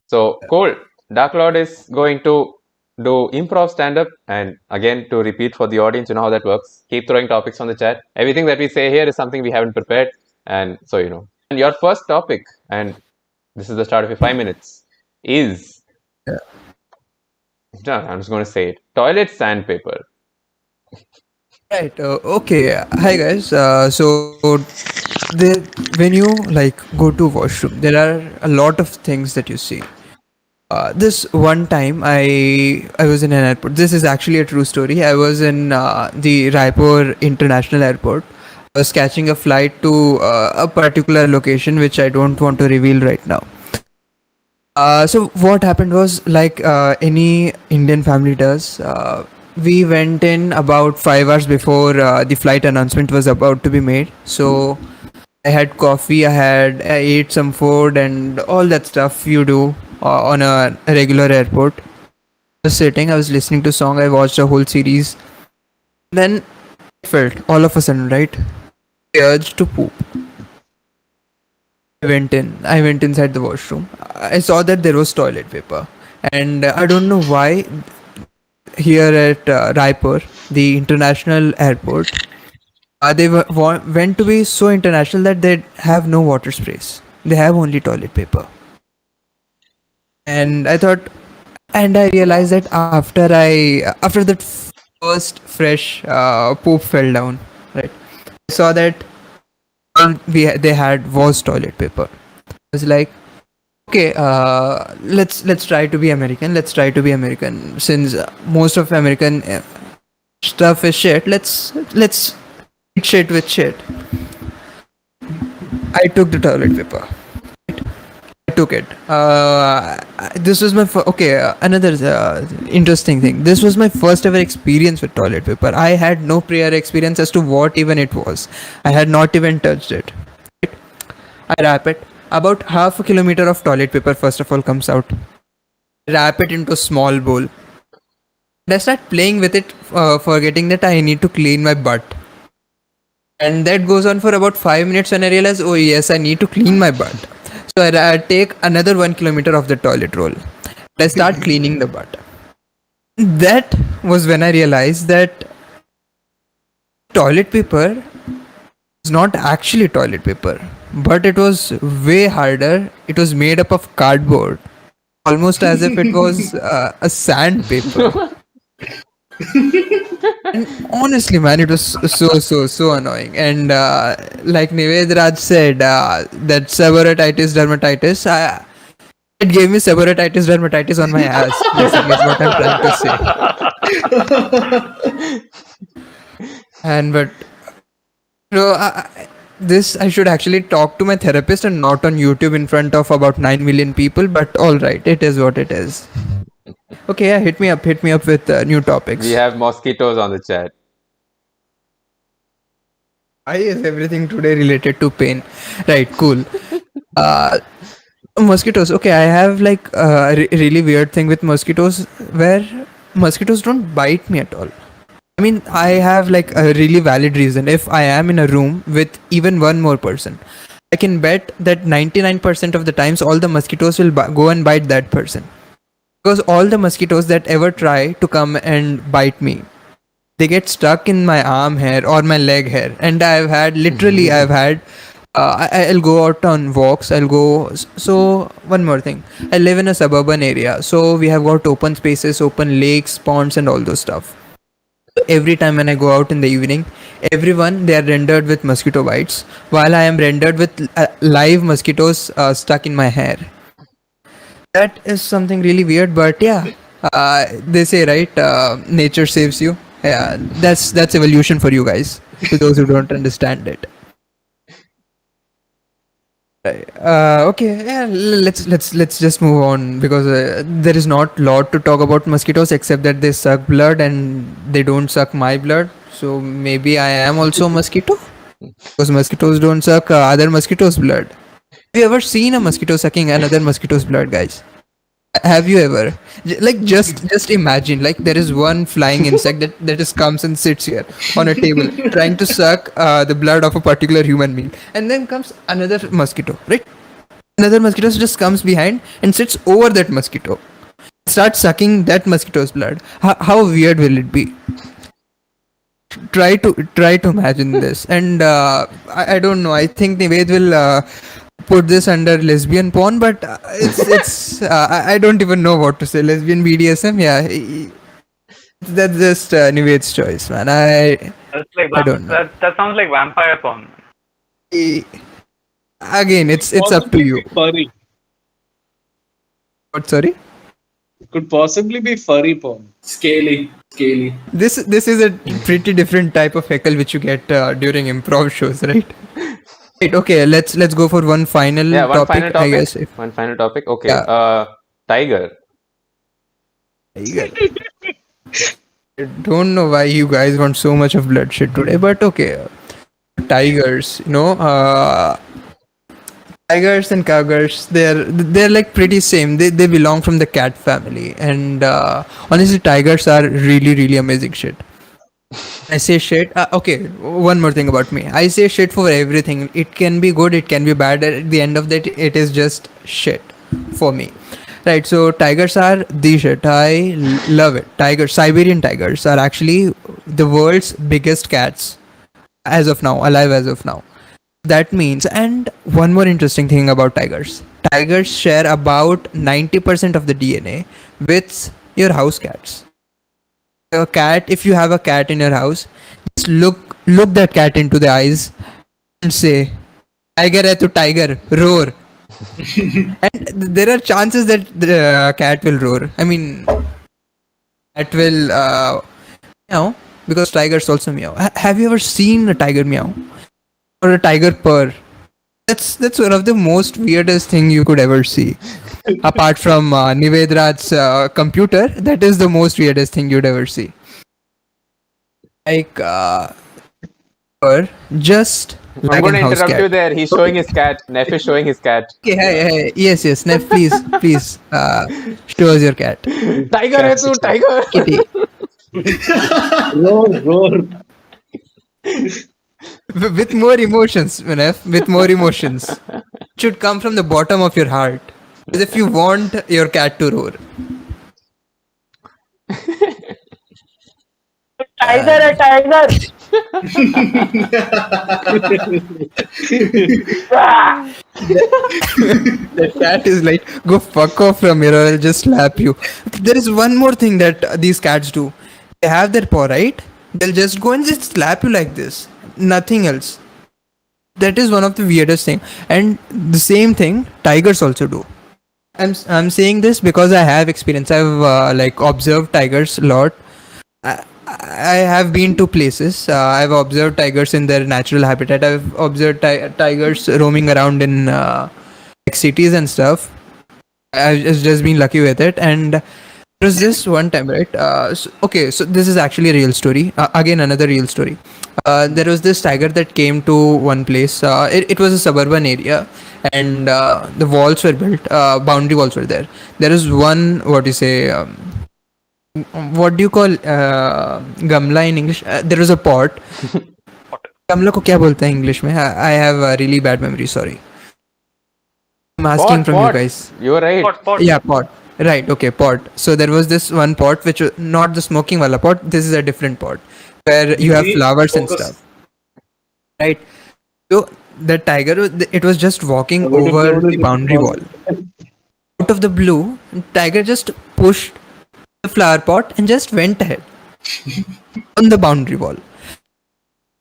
So, Cole, Dark Lord is going to do improv stand up. And again, to repeat for the audience, you know how that works. Keep throwing topics on the chat. Everything that we say here is something we haven't prepared. And so, you know. And your first topic, and this is the start of your 5 minutes, is. Yeah. No, I'm just going to say it toilet sandpaper. Right. Okay. Hi guys. So there, when you like go to washroom, there are a lot of things that you see. This one time, I was in an airport. This is actually a true story. I was in the Raipur International Airport. I was catching a flight to a particular location, which I don't want to reveal right now. So what happened was like any Indian family does. We went in about 5 hours before the flight announcement was about to be made. So I had coffee, I ate some food and all that stuff you do on a regular airport. I was sitting, I was listening to song, I watched a whole series. Then I felt all of a sudden, right, the urge to poop. I went inside the washroom. I saw that there was toilet paper, and I don't know why here at Raipur, the international airport, went to be so international that they have no water sprays. They have only toilet paper. And I thought, and I realized that after that first fresh poop fell down, right? I saw that all they had was toilet paper. I was like, okay, let's try to be American. Let's try to be American. Since most of American stuff is shit, let's eat shit with shit. I took the toilet paper. I took it. This was my another interesting thing. This was my first ever experience with toilet paper. I had no prior experience as to what even it was. I had not even touched it. I wrap it. About half a kilometer of toilet paper first of all comes out. Wrap it into a small bowl. And I start playing with it, forgetting that I need to clean my butt. And that goes on for about 5 minutes when I realize, oh yes, I need to clean my butt. So I take another 1 kilometer of the toilet roll. I start cleaning the butt. That was when I realized that toilet paper is not actually toilet paper, but it was way harder. It was made up of cardboard, almost as if it was a sandpaper. And honestly, man, it was so annoying. And like Nived Raj said, that seborrheitis dermatitis, it gave me seborrheitis dermatitis on my ass. Basically, is what I'm trying to say. And but this I should actually talk to my therapist and not on YouTube in front of about 9 million people. But all right, it is what it is. Okay, yeah, hit me up with new topics. We have mosquitoes on the chat. Why is everything today related to pain? Right, cool. Mosquitoes. Okay, I have like a really weird thing with mosquitoes where mosquitoes don't bite me at all. I mean, I have like a really valid reason. If I am in a room with even one more person, I can bet that 99% of the times all the mosquitoes will go and bite that person. Because all the mosquitoes that ever try to come and bite me, they get stuck in my arm hair or my leg hair. And I've had I'll go out on walks. So one more thing, I live in a suburban area, so we have got open spaces, open lakes, ponds, and all those stuff. Every time when I go out in the evening, everyone, they are rendered with mosquito bites, while I am rendered with live mosquitoes stuck in my hair. That is something really weird, but yeah, they say, right, nature saves you. Yeah, that's evolution for you guys, to those who don't understand it. Okay, yeah, let's just move on, because there is not lot to talk about mosquitoes except that they suck blood and they don't suck my blood. So maybe I am also a mosquito, because mosquitoes don't suck other mosquitoes' blood. Have you ever seen a mosquito sucking another mosquito's blood, guys? Have you ever? Like, just imagine, like, there is one flying insect that just comes and sits here on a table trying to suck the blood of a particular human being, and then comes another mosquito, right? Another mosquito just comes behind and sits over that mosquito, starts sucking that mosquito's blood. How weird will it be? Try to imagine this. And I don't know. I think Nived will put this under lesbian porn, but it's I don't even know what to say. Lesbian BDSM, yeah. That's just Nived's choice, man. That's like I don't know. that sounds like vampire porn. Again, it's up to you. Furry. What? Sorry. It could possibly be furry porn. Scaly. This is a pretty different type of heckle which you get during improv shows, right? Right. Okay. Let's go for one final Yeah, one topic. final topic. I guess. One final topic. Okay. Yeah. Tiger. I don't know why you guys want so much of bloodshed today, but okay. Tigers, tigers and cougars, they're like pretty same. They belong from the cat family, and honestly, tigers are really amazing shit. I say shit. Okay, one more thing about me. I say shit for everything. It can be good, it can be bad. At the end of that, it is just shit for me. Right, so tigers are the shit. I love it. Siberian tigers are actually the world's biggest cats as of now, alive as of now. That means, and one more interesting thing about tigers. Tigers share about 90% of the DNA with your house cats. If you have a cat in your house, just look that cat into the eyes and say, "Tiger hai tu tiger, roar." And there are chances that the cat will roar. I mean, it will meow, because tigers also meow. Have you ever seen a tiger meow or a tiger purr? That's one of the most weirdest thing you could ever see. Apart from Nivedra's computer, that is the most weirdest thing you'd ever see. Like purr, just I'm like going an to house interrupt cat. you there. He's showing his cat. Neff is showing his cat. Okay, hey, yes, Neff, please, show us your cat. Tiger hai tu, tiger. Kitty. Roar. With more emotions, Neff, with more emotions. It should come from the bottom of your heart. As if you want your cat to roar. Tiger. The cat is like, go fuck off from here or I'll just slap you. There is one more thing that these cats do. They have their paw, right? They'll just go and just slap you like this. Nothing else. That is one of the weirdest thing. And the same thing tigers also do. I'm saying this because I have experience. I've observed tigers a lot. I have been to places. I've observed tigers in their natural habitat. I've observed tigers roaming around in cities and stuff. I've just been lucky with it. And there was this one time, right? So this is actually a real story. Again, another real story. There was this tiger that came to one place. It was a suburban area, and the walls were built. Boundary walls were there. There is one, what do you say? What do you call gamla in English? There was a pot. Gamla ko kya bolta hai English mein? I have a really bad memory. Sorry. I'm asking from you guys. You're right. Pot. Yeah, pot. Right. Okay, pot. So there was this one pot, which was not the smoking wala pot. This is a different pot where you have flowers and stuff. Right. So the tiger, it was just walking over the boundary wall. Out of the blue, tiger just pushed the flower pot and just went ahead on the boundary wall.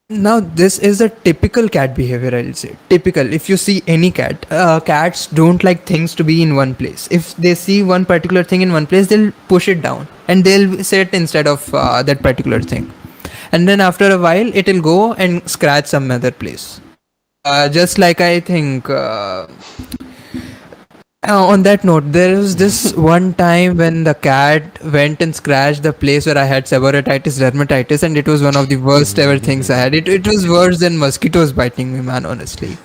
Now this is a typical cat behavior, I'll say. Typical. If you see any cat, cats don't like things to be in one place. If they see one particular thing in one place, they'll push it down and they'll sit instead of that particular thing. And then after a while, it'll go and scratch some other place. Just like I think. On that note, there was this one time when the cat went and scratched the place where I had seborrheitis, dermatitis, and it was one of the worst ever things I had. It was worse than mosquitoes biting me, man, honestly.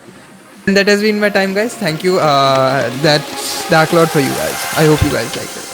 And that has been my time, guys. Thank you. That's Dark Lord for you guys. I hope you guys liked it.